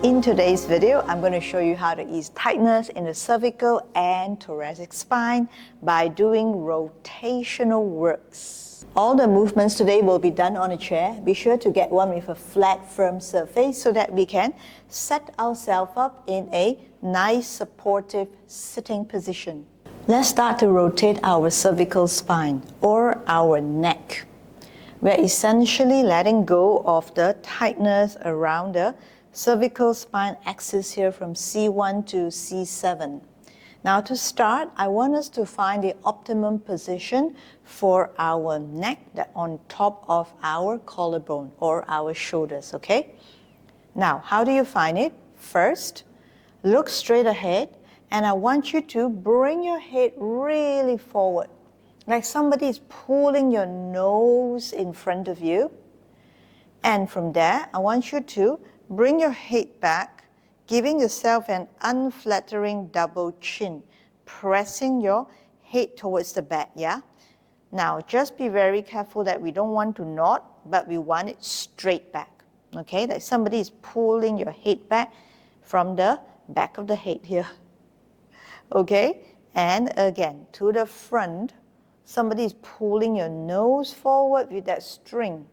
In today's video, I'm going to show you how to ease tightness in the cervical and thoracic spine by doing rotational works. All the movements today will be done on a chair. Be sure to get one with a flat, firm surface so that we can set ourselves up in a nice, supportive sitting position. Let's start to rotate our cervical spine or our neck. We're essentially letting go of the tightness around the cervical spine axis here from C1 to C7. Now to start, I want us to find the optimum position for our neck that on top of our collarbone or our shoulders, okay? Now, how do you find it? First, look straight ahead and I want you to bring your head really forward, like somebody is pulling your nose in front of you. And from there, I want you to bring your head back, giving yourself an unflattering double chin, pressing your head towards the back, yeah? Now, just be very careful that we don't want to nod, but we want it straight back, okay? Like somebody is pulling your head back from the back of the head here, okay? And again, to the front, somebody is pulling your nose forward with that string.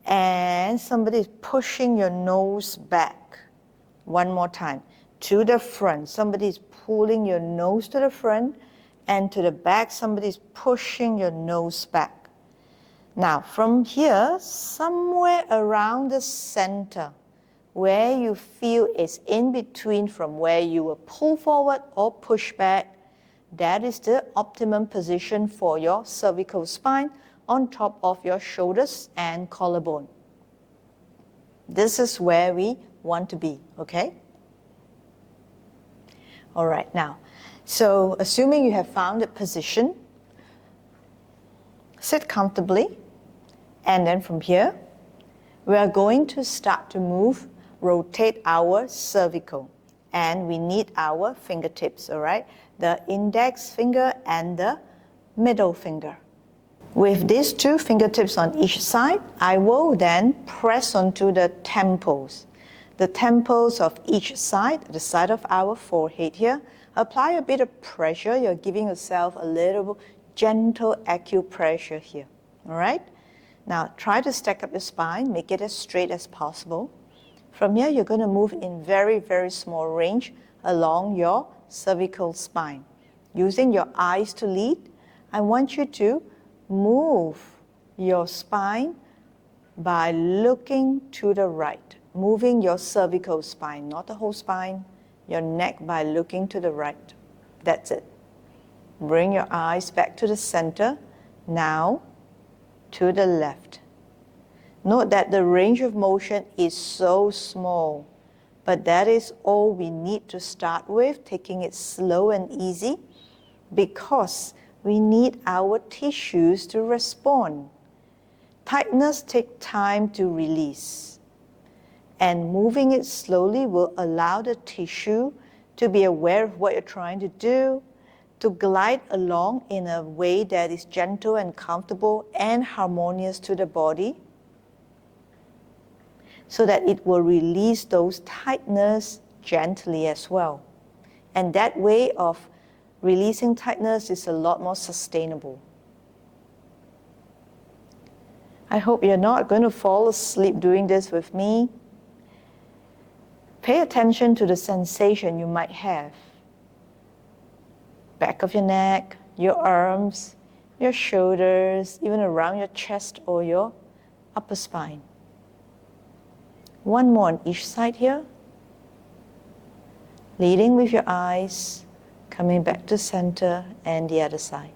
And somebody is pushing your nose back. One more time. To the front, somebody is pulling your nose to the front, and to the back, somebody is pushing your nose back. Now, from here, somewhere around the center, where you feel is in between from where you will pull forward or push back, that is the optimum position for your cervical spine on top of your shoulders and collarbone. This is where we want to be, okay? All right, now, so assuming you have found the position, sit comfortably, and then from here, we are going to start to rotate our cervical, and we need our fingertips, all right? The index finger and the middle finger. With these two fingertips on each side, I will then press onto the temples. The temples of each side, the side of our forehead here. Apply a bit of pressure. You're giving yourself a little gentle acupressure here. All right? Now, try to stack up your spine. Make it as straight as possible. From here, you're going to move in very, very small range along your cervical spine. Using your eyes to lead, I want you to move your spine by looking to the right, moving your cervical spine, not the whole spine, your neck by looking to the right. That's it. Bring your eyes back to the center, now to the left. Note that the range of motion is so small, but that is all we need to start with, taking it slow and easy, because we need our tissues to respond. Tightness takes time to release, and moving it slowly will allow the tissue to be aware of what you're trying to do, to glide along in a way that is gentle and comfortable and harmonious to the body, so that it will release those tightness gently as well. And that way of releasing tightness is a lot more sustainable. I hope you're not going to fall asleep doing this with me. Pay attention to the sensation you might have. Back of your neck, your arms, your shoulders, even around your chest or your upper spine. One more on each side here. Leading with your eyes, coming back to center, and the other side.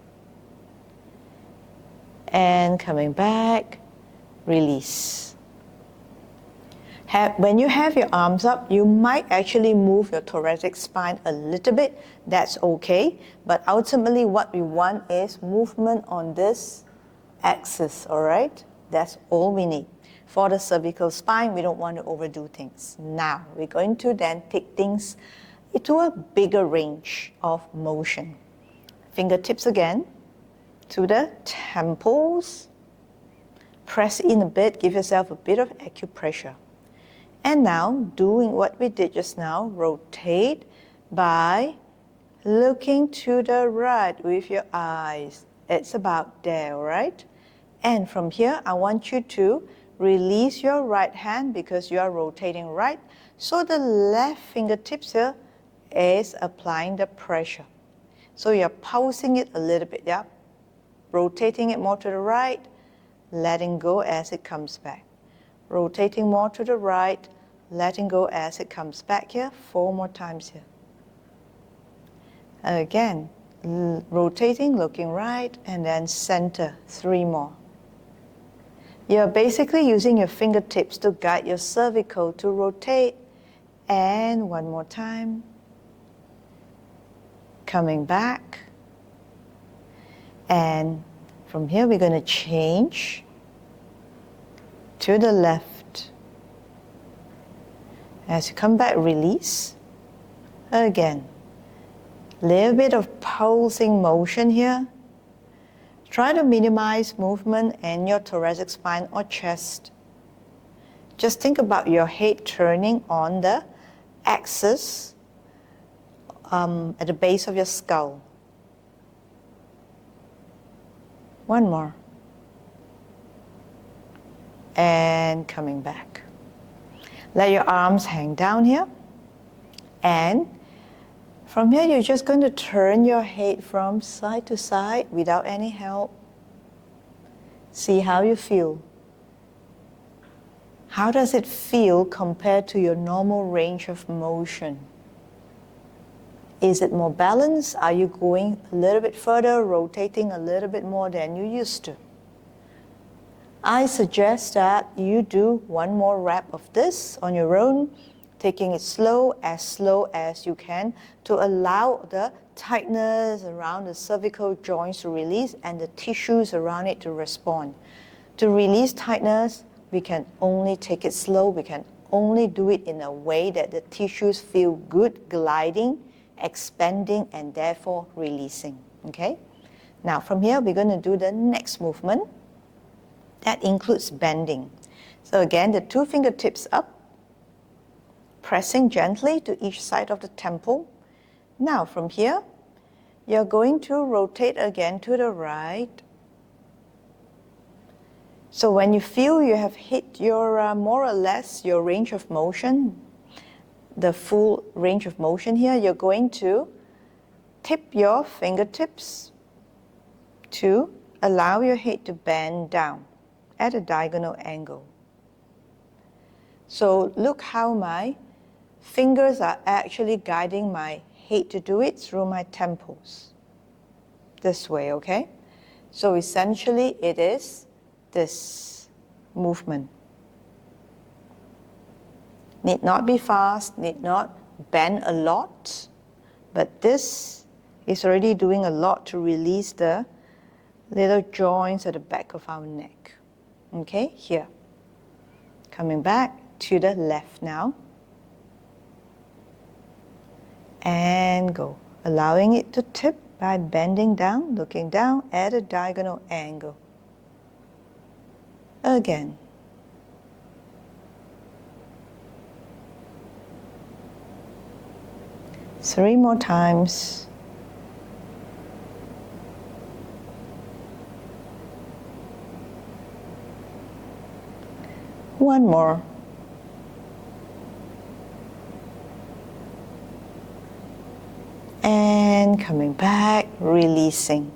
And coming back, release. When you have your arms up, you might actually move your thoracic spine a little bit. That's okay. But ultimately what we want is movement on this axis, all right? That's all we need. For the cervical spine, we don't want to overdo things. Now, we're going to then take things into a bigger range of motion. Fingertips again to the temples. Press in a bit, give yourself a bit of acupressure. And now, doing what we did just now, rotate by looking to the right with your eyes. It's about there, right? And from here, I want you to release your right hand because you are rotating right. So the left fingertips here is applying the pressure. So you're pulsing it a little bit, yeah? Rotating it more to the right, letting go as it comes back. Rotating more to the right, letting go as it comes back here. 4 more times here. Again, rotating, looking right, and then center. 3 more. You're basically using your fingertips to guide your cervical to rotate. And 1 more time. Coming back. And from here, we're going to change to the left. As you come back, release. Again. Little bit of pulsing motion here. Try to minimize movement in your thoracic spine or chest. Just think about your head turning on the axis at the base of your skull. 1 more. And coming back. Let your arms hang down here. And from here, you're just going to turn your head from side to side without any help. See how you feel. How does it feel compared to your normal range of motion? Is it more balanced? Are you going a little bit further, rotating a little bit more than you used to? I suggest that you do 1 more rep of this on your own, taking it slow as you can to allow the tightness around the cervical joints to release and the tissues around it to respond. To release tightness, we can only take it slow. We can only do it in a way that the tissues feel good, gliding, expanding, and therefore releasing. Okay? Now from here, we're going to do the next movement. That includes bending. So again, the 2 fingertips up, pressing gently to each side of the temple. Now from here, you're going to rotate again to the right. So when you feel you have hit your more or less your range of motion, the full range of motion here, you're going to tip your fingertips to allow your head to bend down at a diagonal angle. So look how my fingers are actually guiding my head to do it through my temples. This way, okay? So essentially it is this movement. Need not be fast, need not bend a lot, but this is already doing a lot to release the little joints at the back of our neck. Okay, here. Coming back to the left now. And go. Allowing it to tip by bending down, looking down at a diagonal angle. Again. Three more times. One more. And coming back, releasing.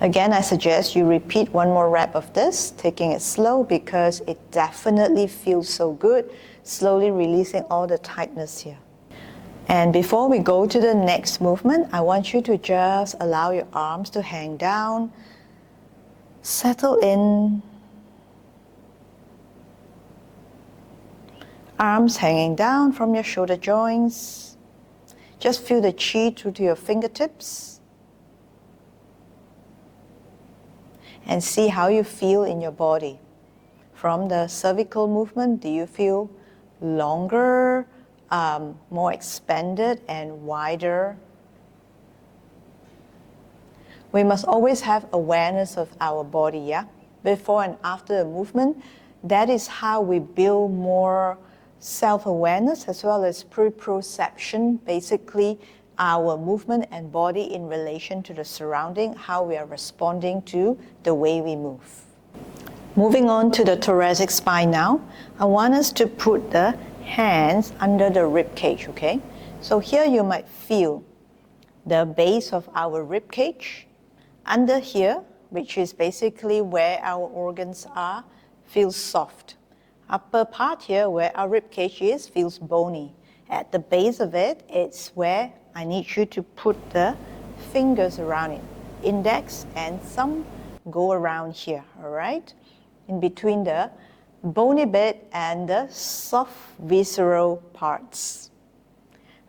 Again, I suggest you repeat 1 more rep of this, taking it slow because it definitely feels so good, slowly releasing all the tightness here. And before we go to the next movement, I want you to just allow your arms to hang down, settle in. Arms hanging down from your shoulder joints. Just feel the chi through to your fingertips. And see how you feel in your body. From the cervical movement, do you feel longer, more expanded and wider? We must always have awareness of our body, yeah? Before and after the movement, That is how we build more self-awareness as well as proprioception, basically our movement and body in relation to the surrounding, how we are responding to the way we move. Moving on to the thoracic spine now, I want us to put the hands under the rib cage, okay? So here you might feel the base of our rib cage. Under here, which is basically where our organs are, feels soft. Upper part here, where our rib cage is, feels bony. At the base of it, it's where I need you to put the fingers around it. Index and thumb go around here, all right? In between the bony bit and the soft visceral parts.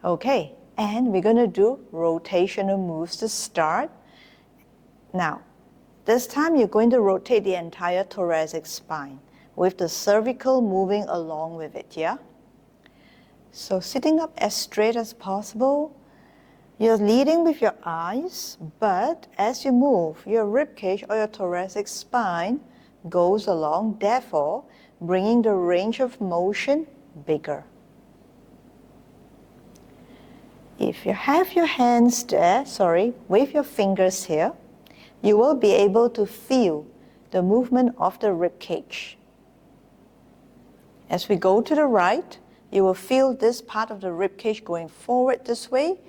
Okay, and we're going to do rotational moves to start. Now, this time you're going to rotate the entire thoracic spine with the cervical moving along with it, yeah? So sitting up as straight as possible, you're leading with your eyes, but as you move, your rib cage or your thoracic spine goes along, therefore bringing the range of motion bigger. If you have your hands there, with your fingers here, you will be able to feel the movement of the rib cage. As we go to the right, you will feel this part of the rib cage going forward this way.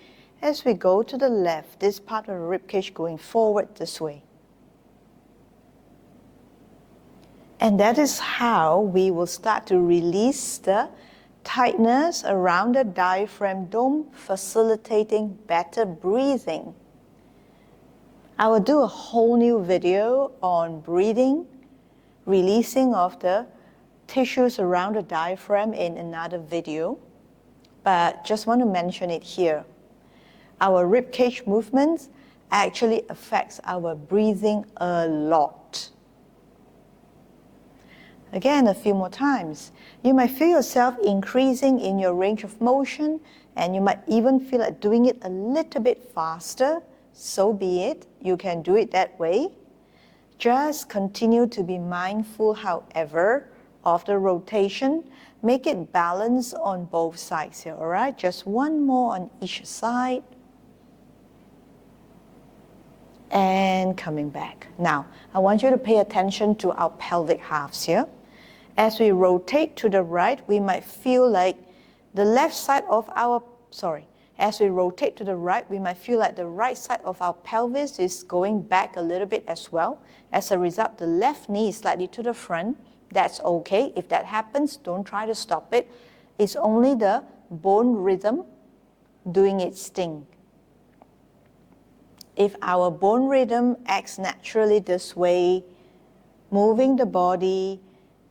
As we go to the left, this part of the rib cage going forward this way. And that is how we will start to release the tightness around the diaphragm dome, facilitating better breathing. I will do a whole new video on breathing, releasing of the tissues around the diaphragm in another video, but just want to mention it here. Our rib cage movements actually affects our breathing a lot. Again, a few more times. You might feel yourself increasing in your range of motion, and you might even feel like doing it a little bit faster. So be it. You can do it that way. Just continue to be mindful, however, of the rotation. Make it balanced on both sides here, all right? Just one more on each side. And coming back. Now, I want you to pay attention to our pelvic halves here. As we rotate to the right, we might feel like the left side of our, as we rotate to the right, we might feel like the right side of our pelvis is going back a little bit as well. As a result, the left knee is slightly to the front. That's okay. If that happens, don't try to stop it. It's only the bone rhythm doing its thing. If our bone rhythm acts naturally this way, moving the body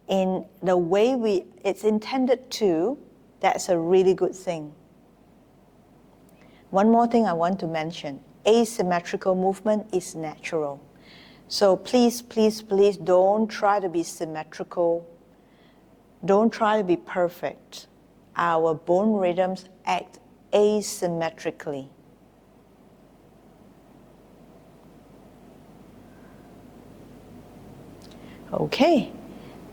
in the way it's intended to, that's a really good thing. One more thing I want to mention, asymmetrical movement is natural. So please, please, please don't try to be symmetrical. Don't try to be perfect. Our bone rhythms act asymmetrically. Okay,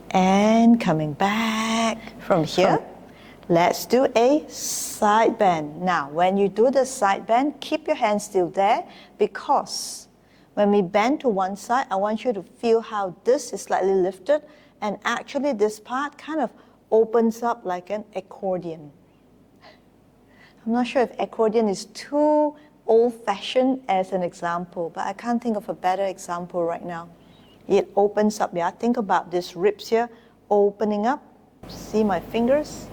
and coming back from here, let's do a side bend. Now, when you do the side bend, keep your hands still there, because when we bend to one side, I want you to feel how this is slightly lifted, and actually this part kind of opens up like an accordion. I'm not sure if accordion is too old-fashioned as an example, but I can't think of a better example right now. It opens up, yeah? Think about these ribs here opening up. See my fingers?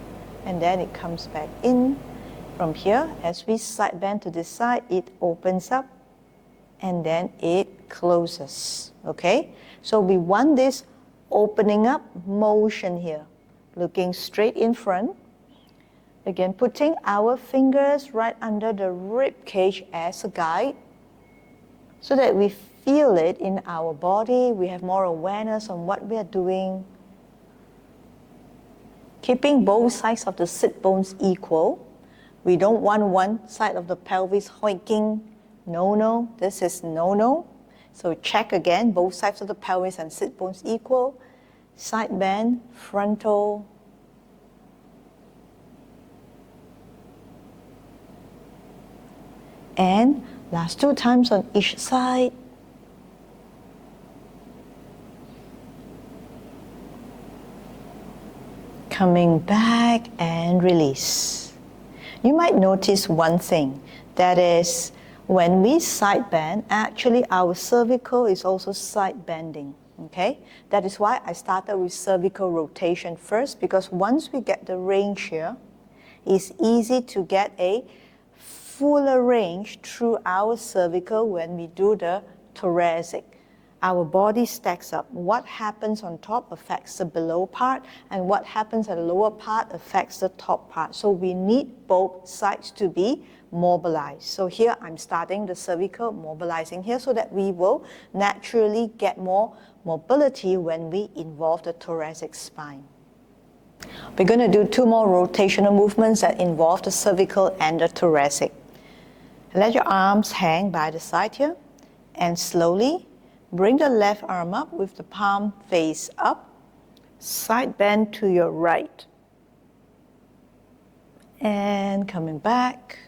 And then it comes back in. From here, as we side bend to this side, it opens up and then it closes, okay? So we want this opening up motion here, looking straight in front. Again, putting our fingers right under the rib cage as a guide so that we feel it in our body. We have more awareness on what we are doing. Keeping both sides of the sit bones equal. We don't want one side of the pelvis hoiking. No, this is no. So check again, both sides of the pelvis and sit bones equal. side bend, frontal, and last 2 times on each side. Coming back and release. You might notice one thing, that is, when we side bend, actually our cervical is also side bending. Okay? That is why I started with cervical rotation first, because once we get the range here, it's easy to get a fuller range through our cervical when we do the thoracic. Our body stacks up. What happens on top affects the below part, and what happens at the lower part affects the top part. So we need both sides to be mobilized. So here I'm starting the cervical, mobilizing here so that we will naturally get more mobility when we involve the thoracic spine. We're going to do 2 more rotational movements that involve the cervical and the thoracic. Let your arms hang by the side here, and slowly bring the left arm up with the palm face up, side bend to your right, and coming back,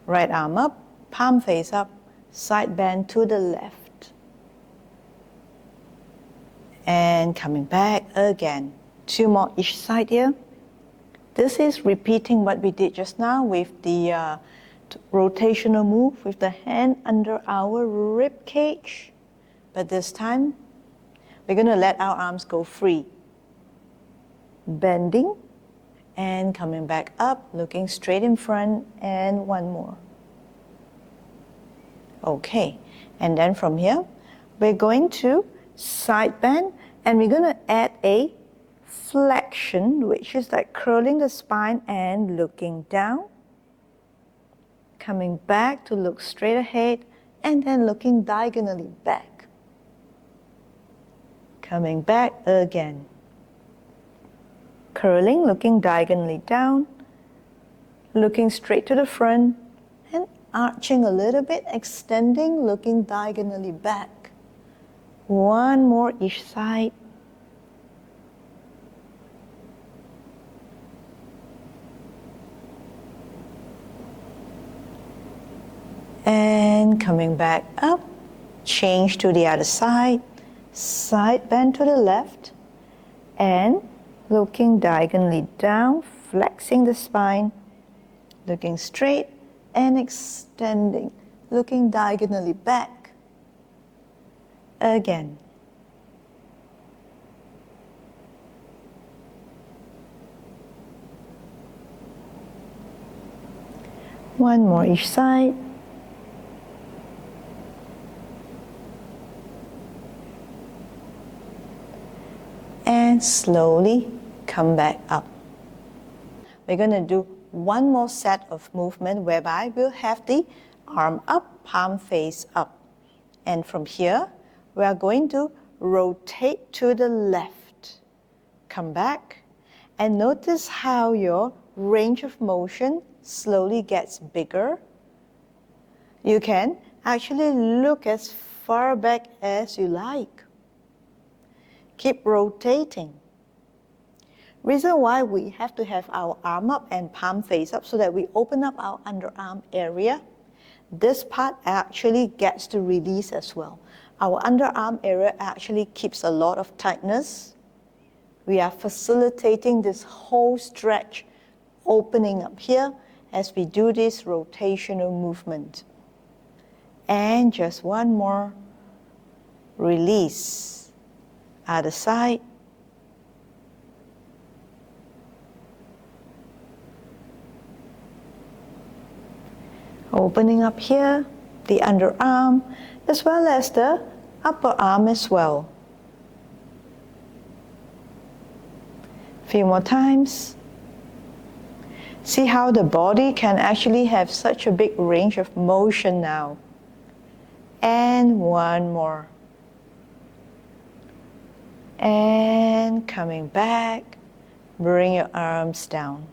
right arm up, palm face up, side bend to the left, and coming back again. 2 more each side here. This is repeating what we did just now with the rotational move with the hand under our rib cage, but this time we're going to let our arms go free, bending and coming back up, looking straight in front, and 1 more. Okay, and then from here we're going to side bend, and we're going to add a flexion, which is like curling the spine and looking down, coming back to look straight ahead, and then looking diagonally back. Coming back again. Curling, looking diagonally down, looking straight to the front, and arching a little bit, extending, looking diagonally back. 1 more each side. And coming back up, change to the other side, side bend to the left, and looking diagonally down, flexing the spine, looking straight and extending, looking diagonally back. Again. One more each side. And slowly come back up. We're going to do 1 more set of movement whereby we'll have the arm up, palm face up. And from here, we are going to rotate to the left. Come back, and notice how your range of motion slowly gets bigger. You can actually look as far back as you like. Keep rotating. Reason why we have to have our arm up and palm face up so that we open up our underarm area. This part actually gets to release as well. Our underarm area actually keeps a lot of tightness. We are facilitating this whole stretch, opening up here as we do this rotational movement. And just 1 more. Release. Other side. Opening up here, the underarm, as well as the upper arm as well. Few more times. See how the body can actually have such a big range of motion now. And 1 more. And coming back, bring your arms down.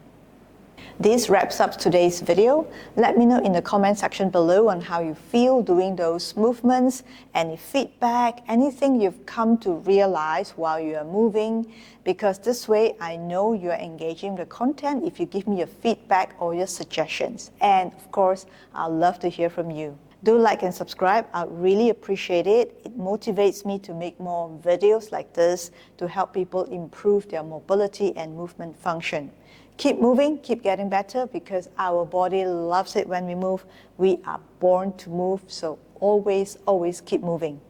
This wraps up today's video. Let me know in the comment section below on how you feel doing those movements, any feedback, anything you've come to realize while you are moving, because this way I know you are engaging the content if you give me your feedback or your suggestions. And of course, I'd love to hear from you. Do like and subscribe. I really appreciate it. It motivates me to make more videos like this to help people improve their mobility and movement function. Keep moving, keep getting better, because our body loves it when we move. We are born to move, so always keep moving.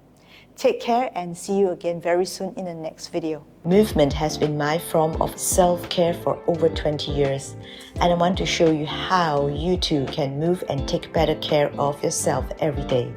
Take care and see you again very soon in the next video. Movement has been my form of self-care for over 20 years, and I want to show you how you too can move and take better care of yourself every day.